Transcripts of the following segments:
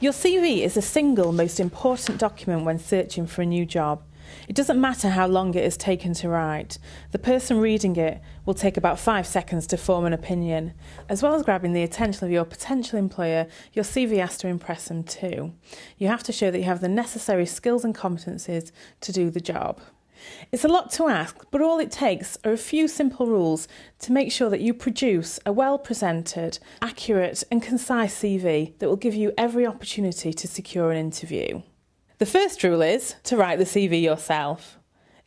Your CV is the single most important document when searching for a new job. It doesn't matter how long it has taken to write. The person reading it will take about 5 seconds to form an opinion. As well as grabbing the attention of your potential employer, your CV has to impress them too. You have to show that you have the necessary skills and competencies to do the job. It's a lot to ask, but all it takes are a few simple rules to make sure that you produce a well-presented, accurate and concise CV that will give you every opportunity to secure an interview. The first rule is to write the CV yourself.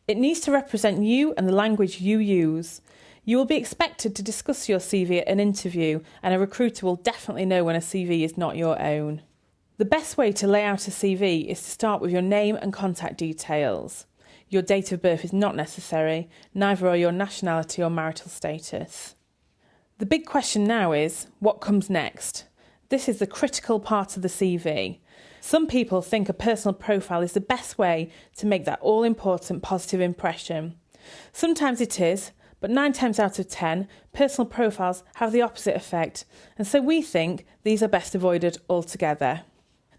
It needs to represent you and the language you use. You will be expected to discuss your CV at an interview, and a recruiter will definitely know when a CV is not your own. The best way to lay out a CV is to start with your name and contact details. Your date of birth is not necessary, neither are your nationality or marital status. The big question now is, what comes next? This is the critical part of the CV. Some people think a personal profile is the best way to make that all-important positive impression. Sometimes it is, but 9 times out of 10, personal profiles have the opposite effect, and so we think these are best avoided altogether.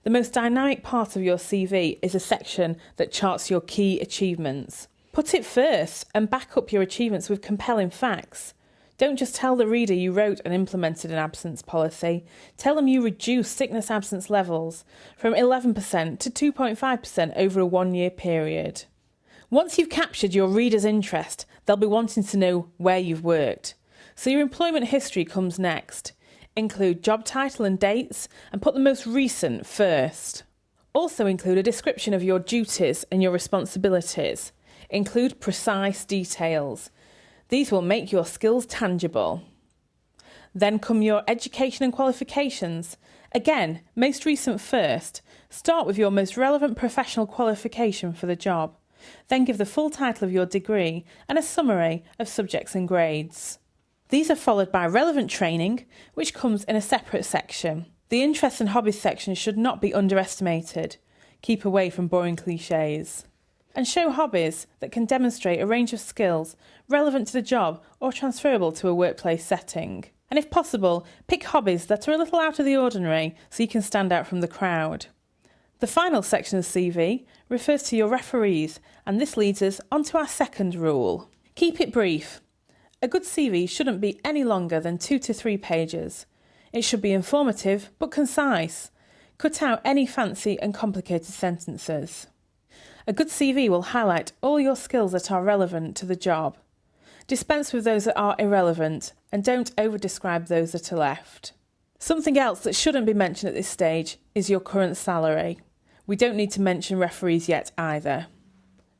The most dynamic part of your CV is a section that charts your key achievements. Put it first and back up your achievements with compelling facts. Don't just tell the reader you wrote and implemented an absence policy. Tell them you reduced sickness absence levels from 11% to 2.5% over a 1-year period. Once you've captured your reader's interest, they'll be wanting to know where you've worked. So your employment history comes next. Include job title and dates, and put the most recent first. Also include a description of your duties and your responsibilities. Include precise details. These will make your skills tangible. Then come your education and qualifications. Again, most recent first. Start with your most relevant professional qualification for the job. Then give the full title of your degree and a summary of subjects and grades. These are followed by relevant training, which comes in a separate section. The interests and hobbies section should not be underestimated. Keep away from boring clichés. And show hobbies that can demonstrate a range of skills relevant to the job or transferable to a workplace setting. And if possible, pick hobbies that are a little out of the ordinary so you can stand out from the crowd. The final section of CV refers to your referees, and this leads us onto our second rule. Keep it brief. A good CV shouldn't be any longer than 2 to 3 pages. It should be informative but concise. Cut out any fancy and complicated sentences. A good CV will highlight all your skills that are relevant to the job. Dispense with those that are irrelevant, and don't over-describe those that are left. Something else that shouldn't be mentioned at this stage is your current salary. We don't need to mention referees yet either.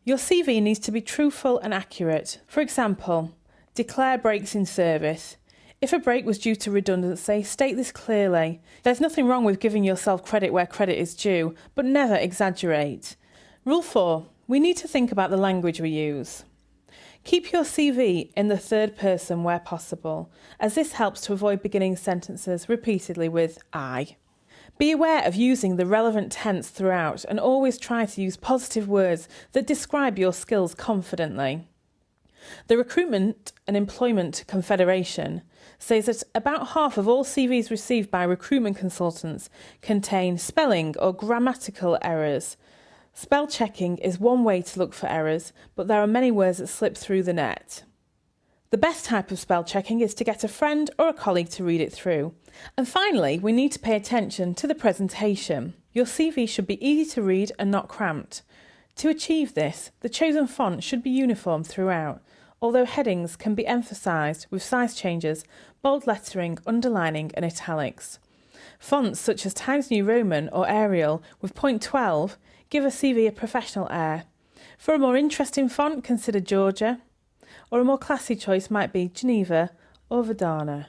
Your CV needs to be truthful and accurate. For example, declare breaks in service. If a break was due to redundancy, state this clearly. There's nothing wrong with giving yourself credit where credit is due, but never exaggerate. Rule 4. We need to think about the language we use. Keep your CV in the third person where possible, as this helps to avoid beginning sentences repeatedly with I. Be aware of using the relevant tense throughout, and always try to use positive words that describe your skills confidently. The Recruitment and Employment Confederation says that about half of all CVs received by recruitment consultants contain spelling or grammatical errors. Spell checking is one way to look for errors, but there are many words that slip through the net. The best type of spell checking is to get a friend or a colleague to read it through. And finally, we need to pay attention to the presentation. Your CV should be easy to read and not cramped. To achieve this, the chosen font should be uniform throughout, although headings can be emphasised with size changes, bold lettering, underlining and italics. Fonts such as Times New Roman or Arial with point 12 give a CV a professional air. For a more interesting font, consider Georgia, or a more classy choice might be Geneva or Verdana.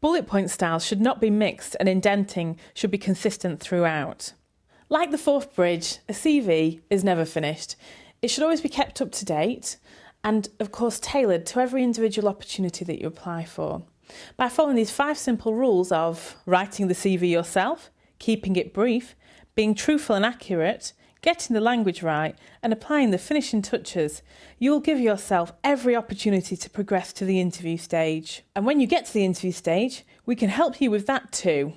Bullet point styles should not be mixed, and indenting should be consistent throughout. Like the Forth Bridge, a CV is never finished. It should always be kept up to date and, of course, tailored to every individual opportunity that you apply for. By following these 5 simple rules of writing the CV yourself, keeping it brief, being truthful and accurate, getting the language right and applying the finishing touches, you will give yourself every opportunity to progress to the interview stage. And when you get to the interview stage, we can help you with that too.